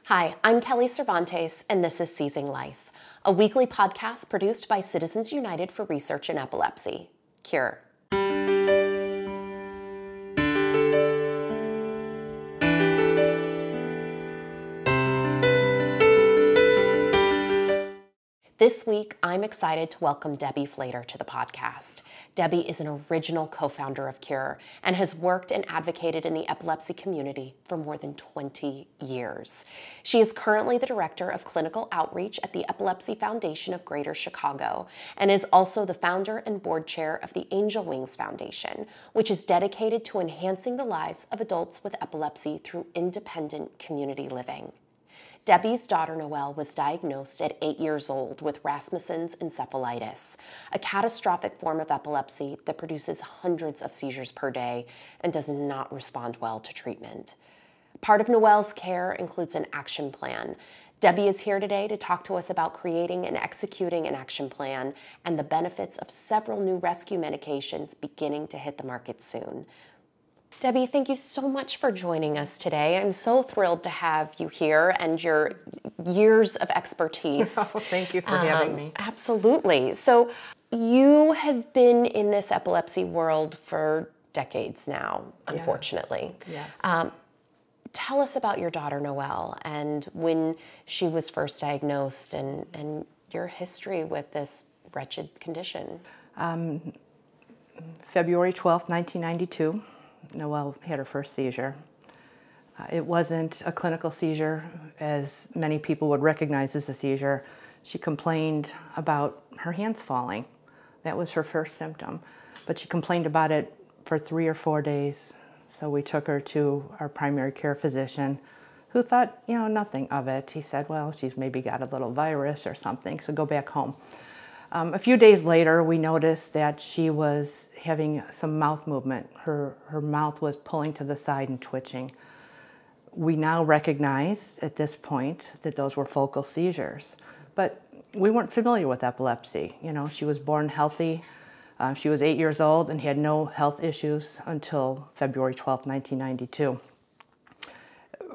Hi, I'm Kelly Cervantes, and this is Seizing Life, a weekly podcast produced by Citizens United for Research in Epilepsy, CURE. This week, I'm excited to welcome Debbie Flader to the podcast. Debbie is an original co-founder of CURE and has worked and advocated in the epilepsy community for more than 20 years. She is currently the Director of Clinical Outreach at the Epilepsy Foundation of Greater Chicago and is also the founder and board chair of the Angel Wings Foundation, which is dedicated to enhancing the lives of adults with epilepsy through independent community living. Debbie's daughter Noelle was diagnosed at 8 years old with Rasmussen's encephalitis, a catastrophic form of epilepsy that produces hundreds of seizures per day and does not respond well to treatment. Part of Noelle's care includes an action plan. Debbie is here today to talk to us about creating and executing an action plan and the benefits of several new rescue medications beginning to hit the market soon. Debbie, thank you so much for joining us today. I'm so thrilled to have you here and your years of expertise. Oh, thank you for having me. Absolutely. So you have been in this epilepsy world for decades now, unfortunately. Yes. Tell us about your daughter Noelle and when she was first diagnosed and your history with this wretched condition. February 12th, 1992. Noelle had her first seizure. It wasn't a clinical seizure, as many people would recognize as a seizure. She complained about her hands falling. That was her first symptom. But she complained about it for 3 or 4 days. So we took her to our primary care physician, who thought, nothing of it. He said, well, she's maybe got a little virus or something, so go back home. A few days later, we noticed that she was having some mouth movement. Her mouth was pulling to the side and twitching. We now recognize at this point that those were focal seizures, but we weren't familiar with epilepsy. She was born healthy. She was 8 years old and had no health issues until February 12, 1992.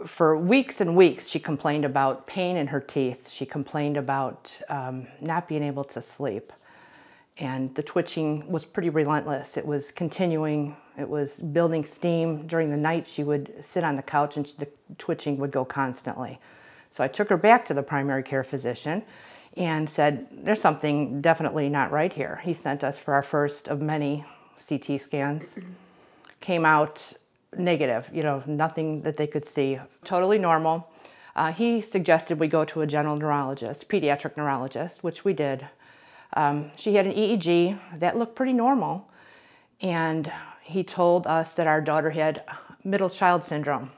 For weeks and weeks, she complained about pain in her teeth. She complained about not being able to sleep. And the twitching was pretty relentless. It was continuing. It was building steam. During the night, she would sit on the couch and the twitching would go constantly. So I took her back to the primary care physician and said, there's something definitely not right here. He sent us for our first of many CT scans. Came out negative, nothing that they could see. Totally normal. He suggested we go to a general neurologist, pediatric neurologist, which we did. She had an EEG that looked pretty normal. And he told us that our daughter had middle child syndrome.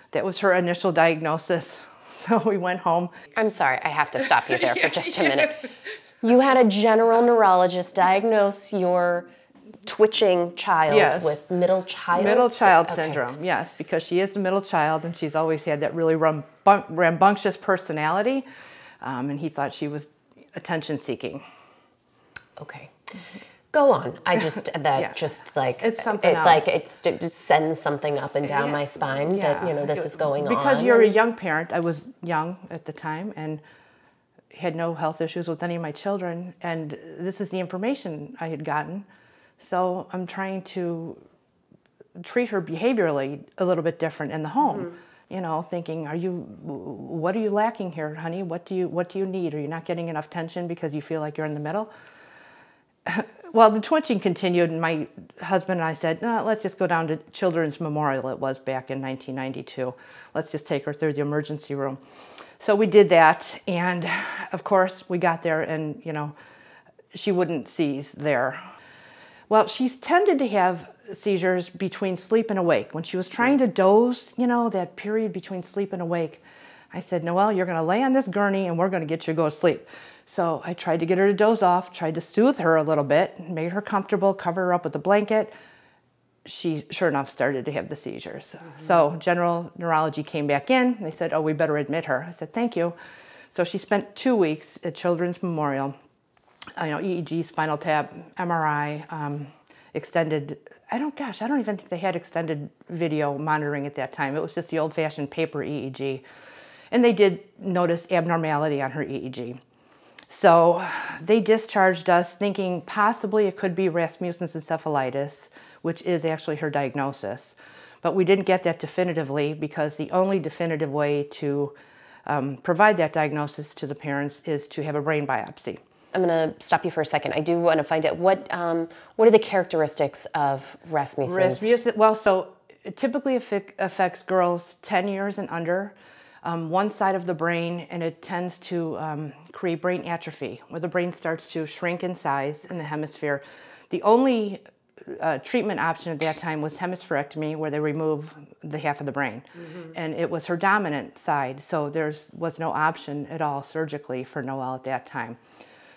That was her initial diagnosis. So we went home. I'm sorry, I have to stop you there for just a minute. You had a general neurologist diagnose your twitching child with middle child syndrome, yes, because she is the middle child and she's always had that really rambunctious personality, and he thought she was attention seeking. Okay. Go on. I just, it's something else. It just sends something up and down my spine that, this is going on. Because you're a young parent. I was young at the time and had no health issues with any of my children, and this is the information I had gotten. So I'm trying to treat her behaviorally a little bit different in the home. Thinking, what are you lacking here, honey? What do you need? Are you not getting enough tension because you feel like you're in the middle? Well, the twitching continued, and my husband and I said, no, let's just go down to Children's Memorial. It was back in 1992. Let's just take her through the emergency room. So we did that, and of course we got there, and she wouldn't seize there. Well, she's tended to have seizures between sleep and awake. When she was trying to doze, that period between sleep and awake, I said, Noelle, you're going to lay on this gurney and we're going to get you to go to sleep. So I tried to get her to doze off, tried to soothe her a little bit, made her comfortable, cover her up with a blanket. She, sure enough, started to have the seizures. So general neurology came back in. They said, oh, we better admit her. I said, thank you. So she spent 2 weeks at Children's Memorial. EEG, spinal tap, MRI, extended, I don't even think they had extended video monitoring at that time. It was just the old-fashioned paper EEG. And they did notice abnormality on her EEG. So they discharged us thinking possibly it could be Rasmussen's encephalitis, which is actually her diagnosis. But we didn't get that definitively because the only definitive way to provide that diagnosis to the parents is to have a brain biopsy. I'm going to stop you for a second. I do want to find out what are the characteristics of Rasmussen's? Well, so it typically affects girls 10 years and under. One side of the brain, and it tends to create brain atrophy, where the brain starts to shrink in size in the hemisphere. The only treatment option at that time was hemispherectomy, where they remove the half of the brain. And it was her dominant side, so there was no option at all surgically for Noelle at that time.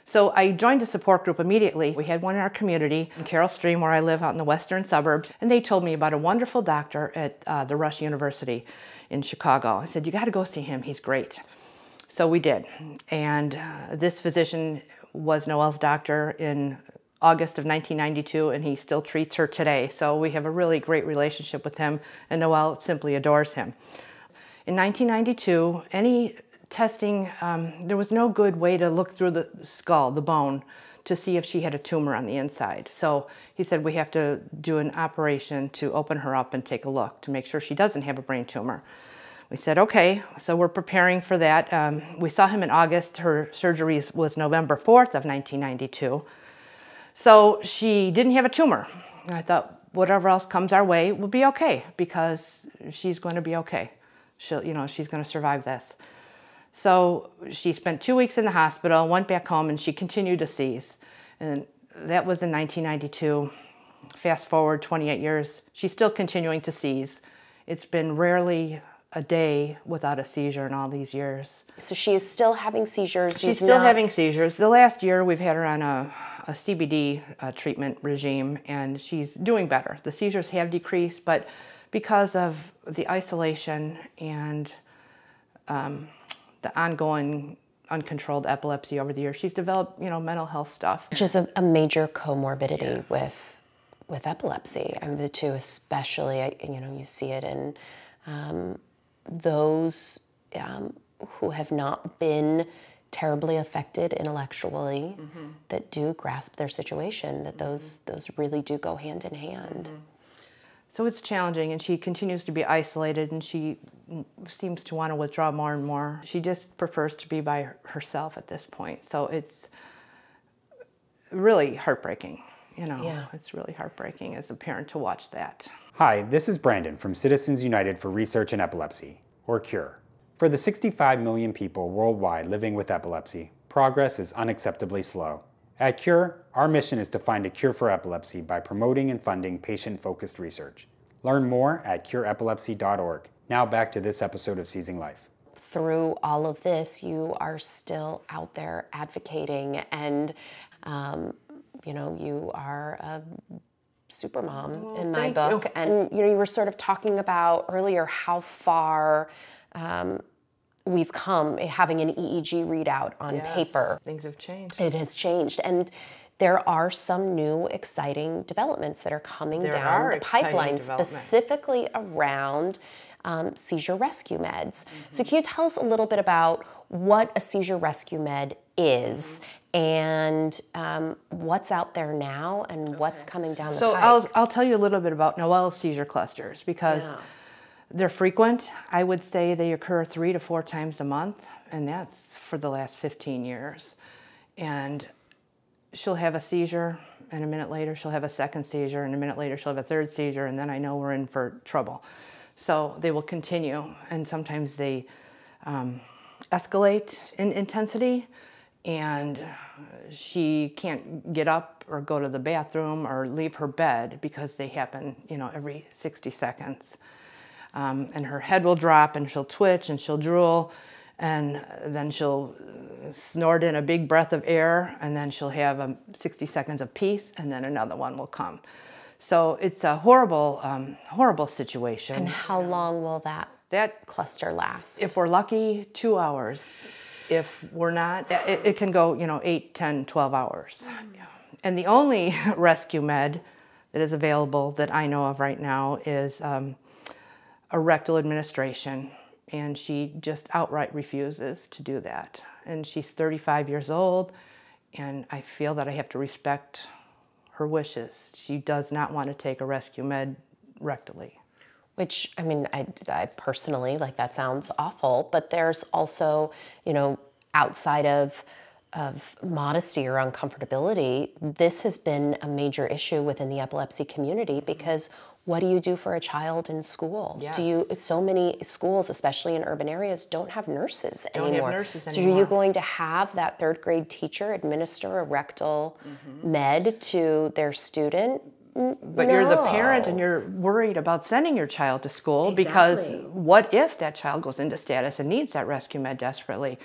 So I joined a support group immediately. We had one in our community in Carroll Stream, where I live out in the western suburbs, and they told me about a wonderful doctor at the Rush University in Chicago. I said, you got to go see him, he's great. So we did, and this physician was Noelle's doctor in August of 1992, and he still treats her today. So we have a really great relationship with him, and Noelle simply adores him. In 1992, any testing, there was no good way to look through the skull, the bone, to see if she had a tumor on the inside. So he said, we have to do an operation to open her up and take a look to make sure she doesn't have a brain tumor. We said, okay, so we're preparing for that. We saw him in August. Her surgery was November 4th of 1992. So she didn't have a tumor. And I thought, whatever else comes our way will be okay, because she's going to be okay. She's going to survive this. So she spent 2 weeks in the hospital, went back home, and she continued to seize. And that was in 1992. Fast forward 28 years, she's still continuing to seize. It's been rarely a day without a seizure in all these years. So she is still having seizures? She's still having seizures. The last year we've had her on a CBD treatment regime, and she's doing better. The seizures have decreased, but because of the isolation and the ongoing uncontrolled epilepsy over the years, she's developed, mental health stuff. Which is a major comorbidity with epilepsy. I mean, the two especially, you see it in those who have not been terribly affected intellectually, that do grasp their situation, that those really do go hand in hand. So it's challenging, and she continues to be isolated, and she seems to want to withdraw more and more. She just prefers to be by herself at this point. So it's really heartbreaking. It's really heartbreaking as a parent to watch that. Hi, this is Brandon from Citizens United for Research in Epilepsy, or CURE. For the 65 million people worldwide living with epilepsy, progress is unacceptably slow. At CURE, our mission is to find a cure for epilepsy by promoting and funding patient-focused research. Learn more at cureepilepsy.org. Now back to this episode of Seizing Life. Through all of this, you are still out there advocating, and you are a super mom in my book. And you were sort of talking about earlier how far we've come having an EEG readout on paper. Things have changed. It has changed. And there are some new exciting developments that are coming down the pipeline, specifically around seizure rescue meds. So can you tell us a little bit about what a seizure rescue med is, and what's out there now, and what's coming down the pipe? So I'll tell you a little bit about Noelle's seizure clusters, because they're frequent. I would say they occur 3 to 4 times a month, and that's for the last 15 years. And she'll have a seizure, and a minute later she'll have a second seizure, and a minute later she'll have a third seizure, and then I know we're in for trouble. So they will continue, and sometimes they escalate in intensity, and she can't get up or go to the bathroom or leave her bed because they happen, every 60 seconds. And her head will drop, and she'll twitch, and she'll drool, and then she'll snort in a big breath of air, and then she'll have 60 seconds of peace, and then another one will come. So it's a horrible, horrible situation. And how long will that cluster last? If we're lucky, 2 hours. If we're not, it can go, 8, 10, 12 hours. And the only rescue med that is available that I know of right now is a rectal administration. and she just outright refuses to do that. And she's 35 years old, and I feel that I have to respect her wishes. She does not want to take a rescue med rectally. Which, I mean, I personally, like, that sounds awful, but there's also, you know, outside of modesty or uncomfortability, this has been a major issue within the epilepsy community, because what do you do for a child in school? Yes. So many schools, especially in urban areas, don't have nurses anymore. Don't have nurses So anymore. are you going to have that third grade teacher administer a rectal med to their student? But you're the parent and you're worried about sending your child to school because Exactly. what if that child goes into status and needs that rescue med desperately?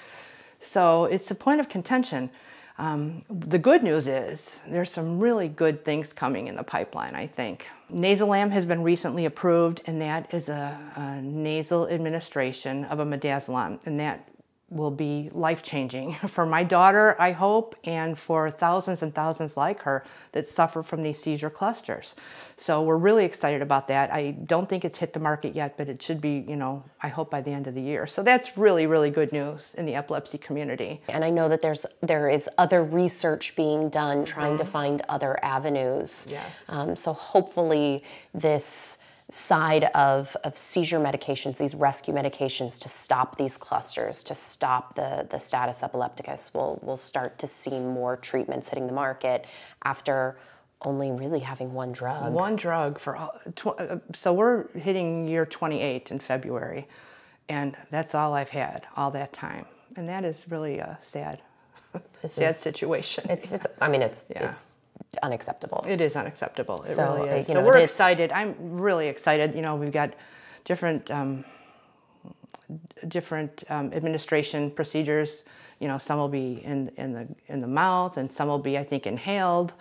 So it's a point of contention. The good news is there's some really good things coming in the pipeline, I think. Nasalam has been recently approved, and that is a nasal administration of a midazolam, and that will be life-changing for my daughter, I hope, and for thousands and thousands like her that suffer from these seizure clusters. So we're really excited about that. I don't think it's hit the market yet, but it should be, you know, I hope by the end of the year. So that's really, really good news in the epilepsy community. And I know that there is other research being done trying to find other avenues. Yes. So hopefully this side of seizure medications, these rescue medications to stop these clusters, to stop the status epilepticus, we'll start to see more treatments hitting the market after only really having one drug. One drug for all, so we're hitting year 28 in February, and that's all I've had all that time, and that is really a sad situation. It's unacceptable. It is unacceptable. It So, really is. you So know, we're it is- excited. I'm really excited. You know, we've got different administration procedures. You know, some will be in the mouth, and some will be, I think, inhaled.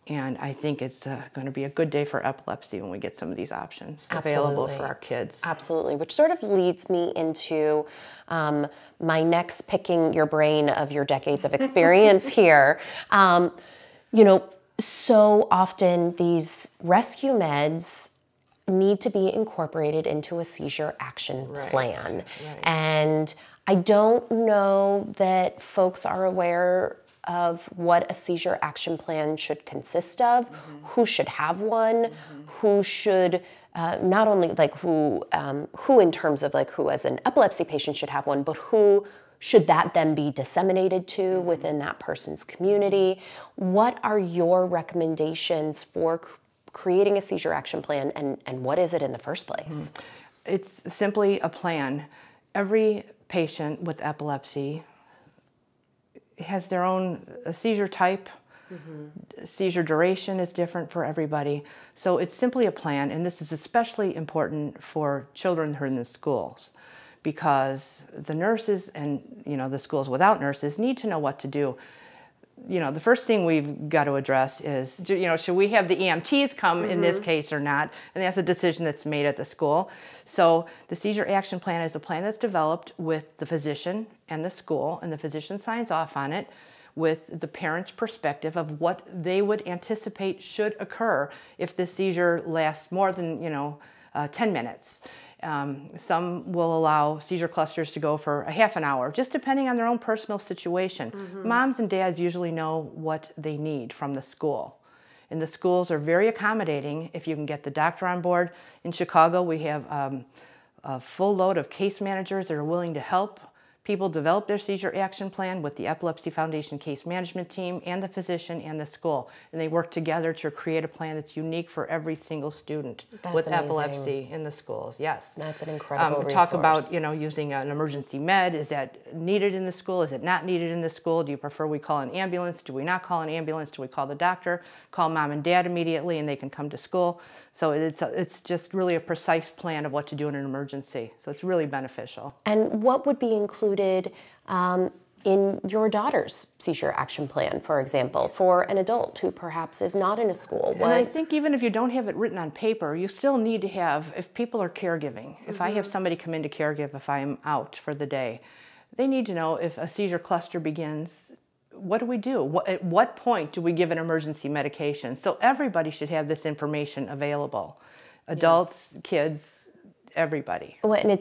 And I think it's going to be a good day for epilepsy when we get some of these options available for our kids. Absolutely, which sort of leads me into my next picking your brain of your decades of experience here. You know, so often these rescue meds need to be incorporated into a seizure action plan. Right. And I don't know that folks are aware of what a seizure action plan should consist of, who should have one, who should not only like who in terms of like who as an epilepsy patient should have one, but who should that then be disseminated to within that person's community? What are your recommendations for creating a seizure action plan, and what is it in the first place? It's simply a plan. Every patient with epilepsy has their own seizure type. Seizure duration is different for everybody. So it's simply a plan, and this is especially important for children who are in the schools, because the nurses and, you know, the schools without nurses need to know what to do. You know, the first thing we've got to address is, you know, should we have the EMTs come in this case or not? And that's a decision that's made at the school. So the Seizure Action Plan is a plan that's developed with the physician and the school, and the physician signs off on it with the parent's perspective of what they would anticipate should occur if the seizure lasts more than, 10 minutes. Some will allow seizure clusters to go for a half an hour, just depending on their own personal situation. Moms and dads usually know what they need from the school. And the schools are very accommodating if you can get the doctor on board. In Chicago, we have a full load of case managers that are willing to help people develop their seizure action plan with the Epilepsy Foundation case management team and the physician and the school. And they work together to create a plan that's unique for every single student with epilepsy in the schools. Yes. That's an incredible resource. Talk about, using an emergency med. Is that needed in the school? Is it not needed in the school? Do you prefer we call an ambulance? Do we not call an ambulance? Do we call the doctor? Call mom and dad immediately and they can come to school. So it's just really a precise plan of what to do in an emergency. So it's really beneficial. And what would be included in your daughter's seizure action plan, for example, for an adult who perhaps is not in a school? And I think even if you don't have it written on paper, you still need to have, if people are caregiving, if I have somebody come in to caregive, if I'm out for the day, they need to know if a seizure cluster begins, what do we do? At what point do we give an emergency medication? So everybody should have this information available. Adults, kids, everybody. Well, and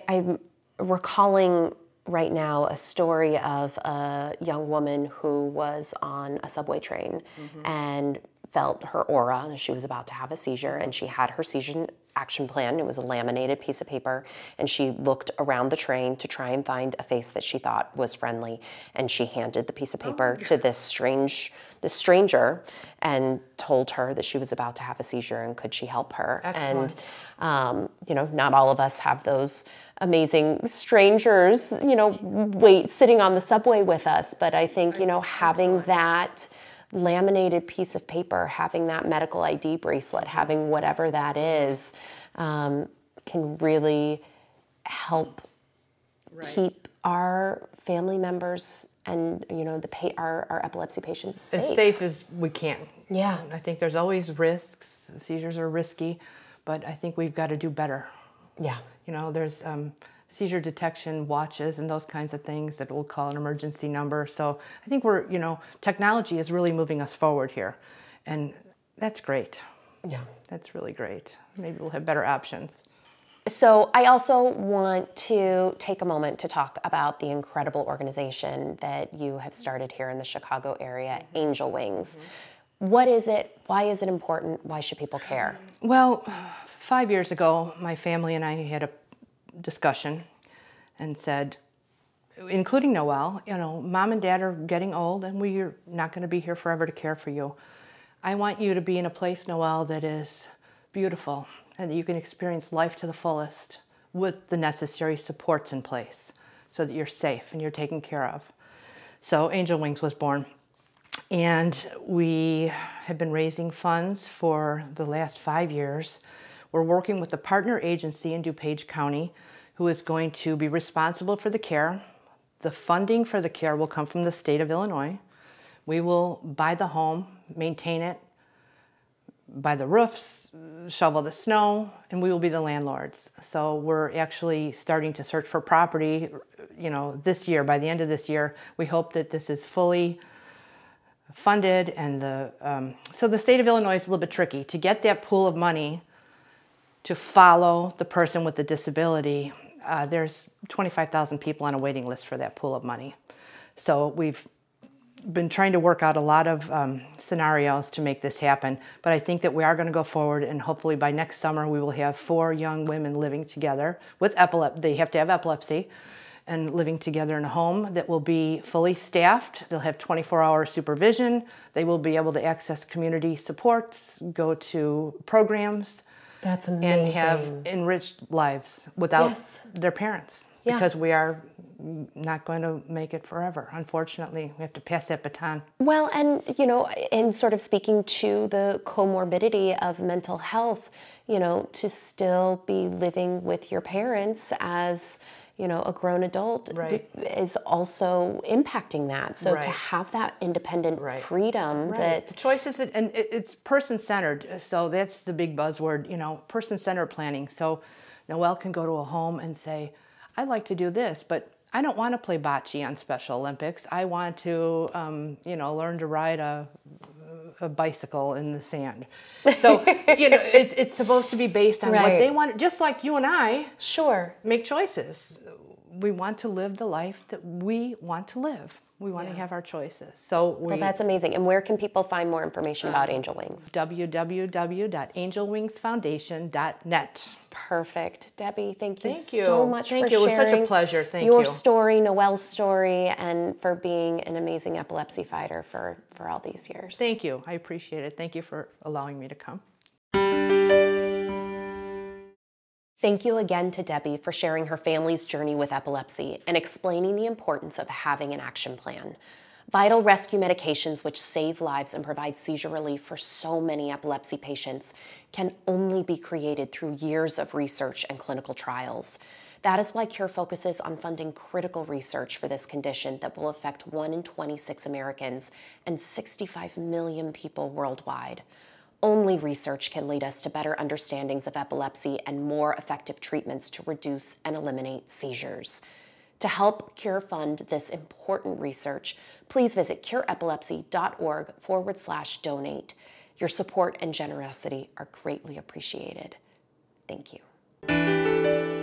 I'm recalling right now a story of a young woman who was on a subway train and felt her aura, she was about to have a seizure, and she had her seizure action plan. It was a laminated piece of paper, and she looked around the train to try and find a face that she thought was friendly, and she handed the piece of paper to this stranger and told her that she was about to have a seizure and could she help her. Excellent. And not all of us have those amazing strangers, sitting on the subway with us, but I think, having that laminated piece of paper, having that medical ID bracelet, having whatever that is, can really help keep our family members and our epilepsy patients safe. As safe as we can. Yeah. I think there's always risks. Seizures are risky, but I think we've got to do better. Yeah. There's seizure detection watches and those kinds of things that we'll call an emergency number. So I think technology is really moving us forward here. And that's great. Yeah. That's really great. Maybe we'll have better options. So I also want to take a moment to talk about the incredible organization that you have started here in the Chicago area, Angel Wings. What is it? Why is it important? Why should people care? Well, 5 years ago, my family and I had a discussion and said, including Noelle, Mom and Dad are getting old and we're not going to be here forever to care for you. I want you to be in a place, Noelle, that is beautiful and that you can experience life to the fullest with the necessary supports in place so that you're safe and you're taken care of. So Angel Wings was born. And we have been raising funds for the last 5 years. We're working with a partner agency in DuPage County who is going to be responsible for the care. The funding for the care will come from the state of Illinois. We will buy the home, maintain it, buy the roofs, shovel the snow, and we will be the landlords. So we're actually starting to search for property, this year. By the end of this year, we hope that this is fully funded. And so the state of Illinois is a little bit tricky. To get that pool of money to follow the person with the disability, there's 25,000 people on a waiting list for that pool of money. So we've been trying to work out a lot of scenarios to make this happen, but I think that we are going to go forward, and hopefully by next summer we will have 4 young women living together with epilepsy. They have to have epilepsy, and living together in a home that will be fully staffed. They'll have 24-hour supervision. They will be able to access community supports, go to programs. That's amazing. And have enriched lives without their parents. Yeah. Because we are not going to make it forever. Unfortunately, we have to pass that baton. Well, and, in sort of speaking to the comorbidity of mental health, to still be living with your parents as, a grown adult is also impacting that. So to have that independent freedom that... Choices, and it's person-centered. So that's the big buzzword, person-centered planning. So Noelle can go to a home and say, I'd like to do this, but I don't want to play bocce on Special Olympics. I want to, learn to ride a bicycle in the sand. So, it's supposed to be based on what they want, just like you and I make choices. We want to live the life that we want to live. We want to have our choices. So well, that's amazing. And where can people find more information about Angel Wings? www.angelwingsfoundation.net. Perfect. Debbie, thank you so much for sharing. It was such a pleasure. Thank you. Your story, Noelle's story, and for being an amazing epilepsy fighter for all these years. Thank you. I appreciate it. Thank you for allowing me to come. Thank you again to Debbie for sharing her family's journey with epilepsy and explaining the importance of having an action plan. Vital rescue medications which save lives and provide seizure relief for so many epilepsy patients can only be created through years of research and clinical trials. That is why CURE focuses on funding critical research for this condition that will affect 1 in 26 Americans and 65 million people worldwide. Only research can lead us to better understandings of epilepsy and more effective treatments to reduce and eliminate seizures. To help CURE fund this important research, please visit cureepilepsy.org/donate. Your support and generosity are greatly appreciated. Thank you. you.